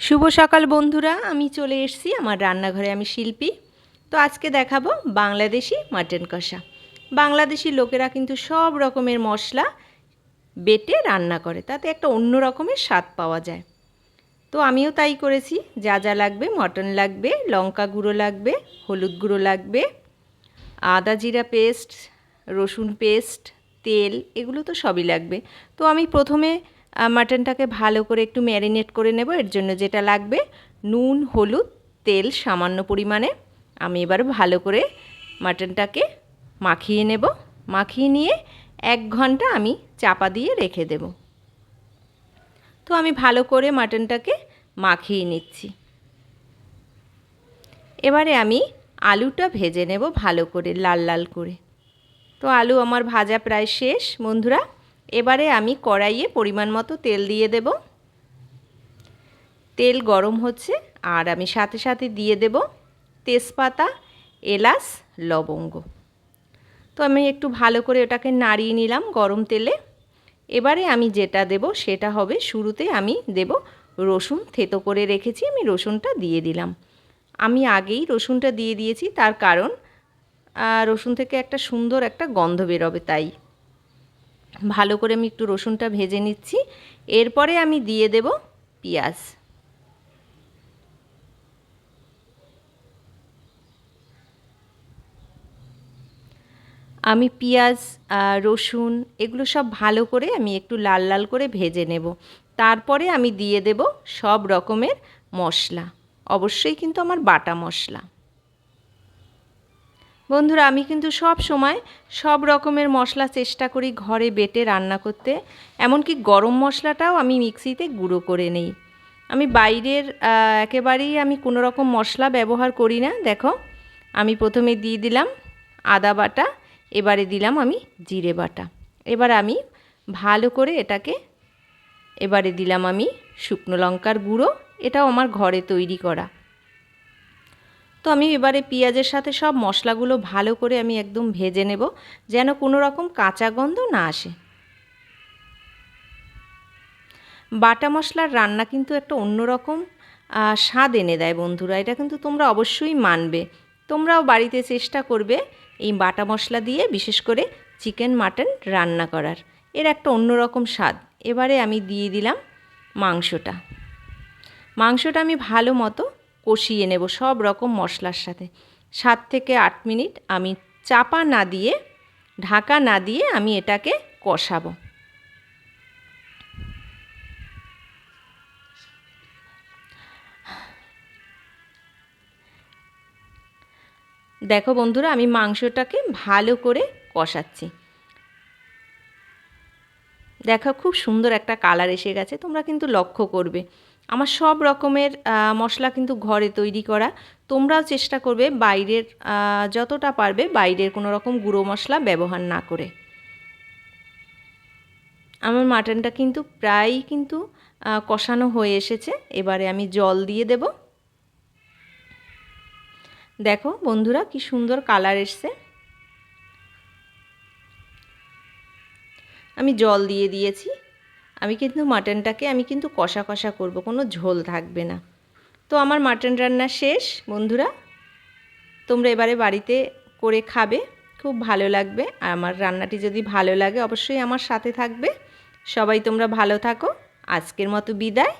শুভ সকাল বন্ধুরা, আমি চলে এসেছি আমার রান্নাঘরে। আমি শিল্পী। তো আজকে দেখাবো বাংলাদেশি মাটন কষা। বাংলাদেশি লোকেরা কিন্তু সব রকমের মশলা বেটে রান্না করে, তাতে একটা অন্য রকমের স্বাদ পাওয়া যায়। তো আমিও তাই করেছি। যা যা লাগবে, মটন লাগবে, লঙ্কা গুঁড়ো লাগবে, হলুদ গুঁড়ো লাগবে, আদা জিরা পেস্ট, রসুন পেস্ট, তেল, এগুলো তো সবই লাগবে। তো আমি প্রথমে মাটনটাকে ভালো করে একটু ম্যারিনেট করে নেব। এর জন্য যেটা লাগবে নুন, হলুদ, তেল সামান্য পরিমাণে। আমি এবার ভালো করে মাটনটাকে মাখিয়ে নেব। মাখিয়ে নিয়ে 1 ঘন্টা আমি চাপা দিয়ে রেখে দেব। তো আমি ভালো করে মাটনটাকে মাখিয়ে নিচ্ছি। এবারে আমি আলুটা ভেজে নেব ভালো করে, লাল লাল করে। তো আলু আমার ভাজা প্রায় শেষ বন্ধুরা। এবারে আমি কড়াইয়ে পরিমাণ মতো তেল দিয়ে দেব। তেল গরম হচ্ছে, আর আমি সাথে সাথে দিয়ে দেব তেজপাতা, এলাচ, লবঙ্গ। তো আমি একটু ভালো করে ওটাকে নাড়িয়ে নিলাম গরম তেলে। এবারে আমি যেটা দেব সেটা হবে, শুরুতে আমি দেব রসুন থেতো করে রেখেছি। আমি রসুনটা দিয়ে দিলাম। আমি আগেই রসুনটা দিয়ে দিয়েছি, তার কারণ রসুন থেকে একটা সুন্দর একটা গন্ধ বেরোবে, তাই ভালো করে আমি একটু রসুনটা ভেজে নিচ্ছি। এরপরে আমি দিয়ে দেব পেঁয়াজ। আমি পেঁয়াজ, রসুন এগুলো সব ভালো করে আমি একটু লাল লাল করে ভেজে নেব। তারপরে আমি দিয়ে দেব সব রকমের মশলা, অবশ্যই কিন্তু আমার বাটা মশলা। বন্ধুরা, আমি কিন্তু সব সময় সব রকমের মশলা চেষ্টা করি ঘরে বেটে রান্না করতে। এমনকি গরম মশলাটাও আমি মিক্সিতে গুঁড়ো করে নেই। আমি বাইরের একেবারেই আমি কোনো রকম মশলা ব্যবহার করি না। দেখো, আমি প্রথমে দিয়ে দিলাম আদা বাটা, এবারে দিলাম আমি জিরে বাটা। এবার আমি ভালো করে এটাকে, এবারে দিলাম আমি শুকনো লঙ্কার গুঁড়ো, এটাও আমার ঘরে তৈরি করা। তো আমি এবারে পেঁয়াজের সাথে সব মশলাগুলো ভালো করে আমি একদম ভেজে নেব, যেন কোনো রকম কাঁচা গন্ধ না আসে। বাটা মশলার রান্না কিন্তু একটা অন্যরকম স্বাদ এনে দেয় বন্ধুরা, এটা কিন্তু তোমরা অবশ্যই মানবে। তোমরাও বাড়িতে চেষ্টা করবে এই বাটা মশলা দিয়ে বিশেষ করে চিকেন মাটন রান্না করার। এর একটা অন্যরকম স্বাদ। এবারে আমি দিয়ে দিলাম মাংসটা। মাংসটা আমি ভালো মতো কষিয়ে নেব সব রকম মশলার সাথে। 7 থেকে 8 মিনিট আমি চাপা না দিয়ে, ঢাকা না দিয়ে আমি এটাকে কষাবো। দেখো বন্ধুরা, আমি মাংসটাকে ভালো করে কষাচ্ছি। দেখো, খুব সুন্দর একটা কালার এসে গেছে। তোমরা কিন্তু লক্ষ্য করবে আমার সব রকমের মশলা কিন্তু ঘরে তৈরি করা। তোমরাও চেষ্টা করবে বাইরের, যতটা পারবে বাইরের কোনো রকম গুঁড়ো মশলা ব্যবহার না করে। আমার মাটনটা কিন্তু প্রায়ই কিন্তু কষানো হয়ে এসেছে। এবারে আমি জল দিয়ে দেব। দেখো বন্ধুরা, কি সুন্দর কালার এসছে। আমি জল দিয়ে দিয়েছি। আমি কিন্তু মাটনটাকে আমি কিন্তু কষা কষা করব, কোনো ঝোল থাকবে না। তো আমার মাটন রান্না শেষ বন্ধুরা। তোমরা এবারে বাড়িতে করে খাবে, খুব ভালো লাগবে। আর আমার রান্নাটি যদি ভালো লাগে অবশ্যই আমার সাথে থাকবে। সবাই তোমরা ভালো থাকো। আজকের মতো বিদায়।